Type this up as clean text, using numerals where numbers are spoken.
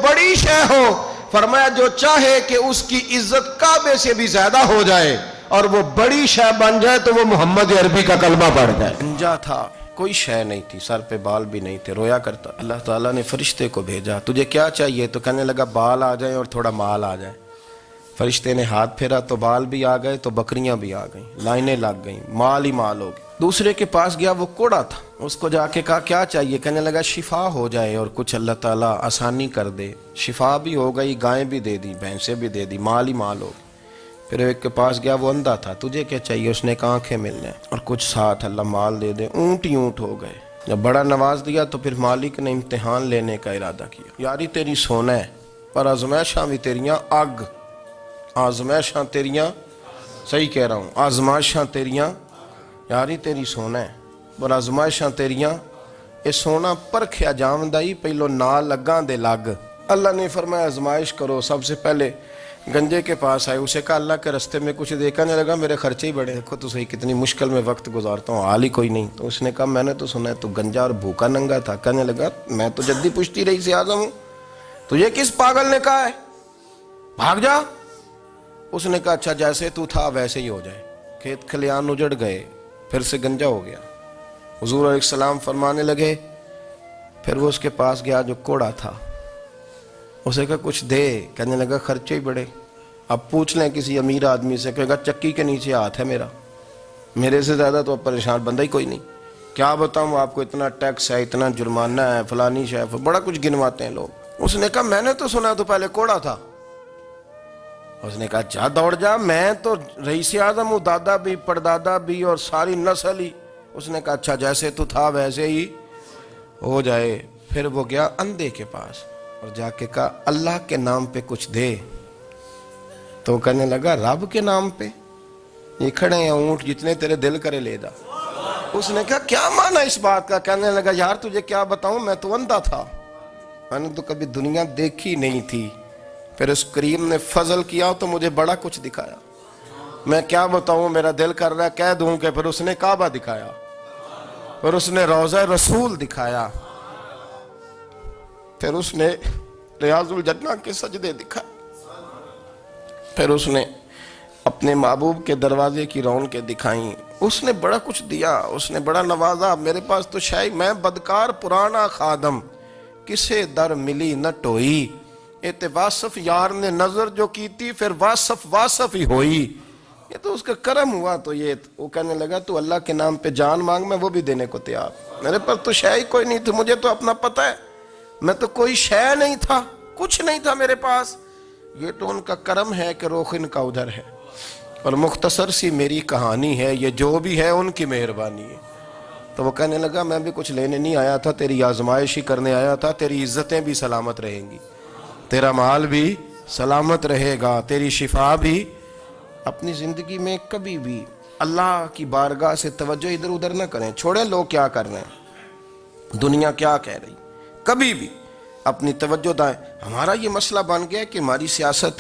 بڑی شے ہو، فرمایا جو چاہے کہ اس کی عزت کعبے سے بھی زیادہ ہو جائے اور وہ بڑی شے بن جائے تو وہ محمد عربی کا کلمہ پڑھ جائے۔ گنجا تھا، کوئی شے نہیں تھی، سر پہ بال بھی نہیں تھے، رویا کرتا۔ اللہ تعالیٰ نے فرشتے کو بھیجا، تجھے کیا چاہیے؟ تو کہنے لگا بال آ جائیں اور تھوڑا مال آ جائے۔ فرشتے نے ہاتھ پھیرا تو بال بھی آ گئے، تو بکریاں بھی آ گئیں، لائنیں لگ گئیں، مال ہی مال ہو گئے۔ دوسرے کے پاس گیا، وہ کوڑا تھا، اس کو جا کے کہا کیا چاہیے؟ کہنے لگا شفا ہو جائے اور کچھ اللہ تعالیٰ آسانی کر دے۔ شفا بھی ہو گئی، گائیں بھی دے دی، بھینسیں بھی دے دی، مال ہی مال ہو گئے۔ پھر ایک کے پاس گیا، وہ اندھا تھا، تجھے کیا چاہیے؟ اس نے کہا آنکھیں ملنے اور کچھ ساتھ اللہ مال دے دے۔ اونٹ ہی اونٹ ہو گئے۔ جب بڑا نواز دیا تو پھر مالک نے امتحان لینے کا ارادہ کیا۔ یاری تیری سونا ہے پر آزمائشاں بھی تیریاں اگ، آزمائشاں تیریاں، صحیح کہہ رہا ہوں، آزمائشاں تیریاں، یاری تیری سونا ہے پر آزمائشاں تیریاں، اے سونا پرکھیا جامدائی پہلو نال لگاں دے لگ۔ اللہ نے فرمایا آزمائش کرو۔ سب سے پہلے گنجے کے پاس آئے، اسے کہا اللہ کے رستے میں کچھ دیکھا نہیں لگا، میرے خرچے ہی بڑے، دیکھو تو صحیح کتنی مشکل میں وقت گزارتا ہوں، حال ہی کوئی نہیں۔ تو اس نے کہا میں نے تو سنا ہے تو گنجا اور بھوکا ننگا تھا۔ کہنے لگا میں تو جدی پشتی رئیس اعظم ہوں، تجھے کس پاگل نے کہا ہے بھاگ جا؟ اس نے کہا اچھا جیسے تو تھا ویسے ہی ہو جائے۔ کھیت کھلیان اجڑ گئے، پھر سے گنجا ہو گیا۔ حضور علیہ السلام فرمانے لگے، پھر وہ اس کے پاس گیا جو کوڑا تھا، اسے کہا کچھ دے۔ کہنے لگا خرچے ہی بڑے، اب پوچھ لیں کسی امیر آدمی سے، کہے گا چکی کے نیچے ہاتھ ہے میرا، میرے سے زیادہ تو اب پریشان بندہ ہی کوئی نہیں، کیا بتاؤں آپ کو، اتنا ٹیکس ہے، اتنا جرمانہ ہے، فلانی شے، بڑا کچھ گنواتے ہیں لوگ۔ اس نے کہا میں نے تو سنا تو پہلے کوڑا تھا۔ اس نے کہا جا دوڑ جا، میں تو رئیس اعظم ہوں، دادا بھی پردادا بھی اور ساری نسل ہی۔ اس نے کہا اچھا جیسے تو تھا ویسے ہی ہو جائے۔ پھر وہ گیا اندھے کے پاس اور جا کے کہا اللہ کے نام پہ کچھ دے۔ تو کہنے لگا رب کے نام پہ؟ یہ کھڑے ہیں اونٹ، جتنے تیرے دل کرے لے جا۔ اس نے کہا کیا معنی اس بات کا؟ کہنے لگا یار تجھے کیا بتاؤں، میں تو اندھا تھا، میں نے تو کبھی دنیا دیکھی نہیں تھی، پھر اس کریم نے فضل کیا تو مجھے بڑا کچھ دکھایا، میں کیا بتاؤں، میرا دل کر رہا ہے کہہ دوں کہ پھر اس نے کعبہ دکھایا، پھر اس نے روضہ رسول دکھایا، پھر اس نے ریاض الجنہ کے سجدے دکھائے، پھر اس نے اپنے محبوب کے دروازے کی رونقیں دکھائیں۔ اس نے بڑا کچھ دیا، اس نے بڑا نوازا۔ میرے پاس تو شاید میں بدکار پرانا خادم، کسے در ملی نہ ٹوئی، ایتے واصف یار نے نظر جو کی تھی پھر واصف ہی ہوئی۔ یہ تو اس کا کرم ہوا۔ تو یہ وہ کہنے لگا تو اللہ کے نام پہ جان مانگ، میں وہ بھی دینے کو تیار، میرے پاس تو شے ہی کوئی نہیں تھی، مجھے تو اپنا پتہ ہے، میں تو کوئی شے نہیں تھا، کچھ نہیں تھا میرے پاس، یہ تو ان کا کرم ہے کہ رخ ان کا ادھر ہے، اور مختصر سی میری کہانی ہے، یہ جو بھی ہے ان کی مہربانی ہے۔ تو وہ کہنے لگا میں بھی کچھ لینے نہیں آیا تھا، تیری آزمائش ہی کرنے آیا تھا، تیری عزتیں بھی سلامت رہیں گی، تیرا مال بھی سلامت رہے گا، تیری شفا بھی۔ اپنی زندگی میں کبھی بھی اللہ کی بارگاہ سے توجہ ادھر ادھر نہ کریں، چھوڑیں لوگ کیا کر رہے ہیں، دنیا کیا کہہ رہی، کبھی بھی اپنی توجہ دائیں۔ ہمارا یہ مسئلہ بن گیا کہ ہماری سیاست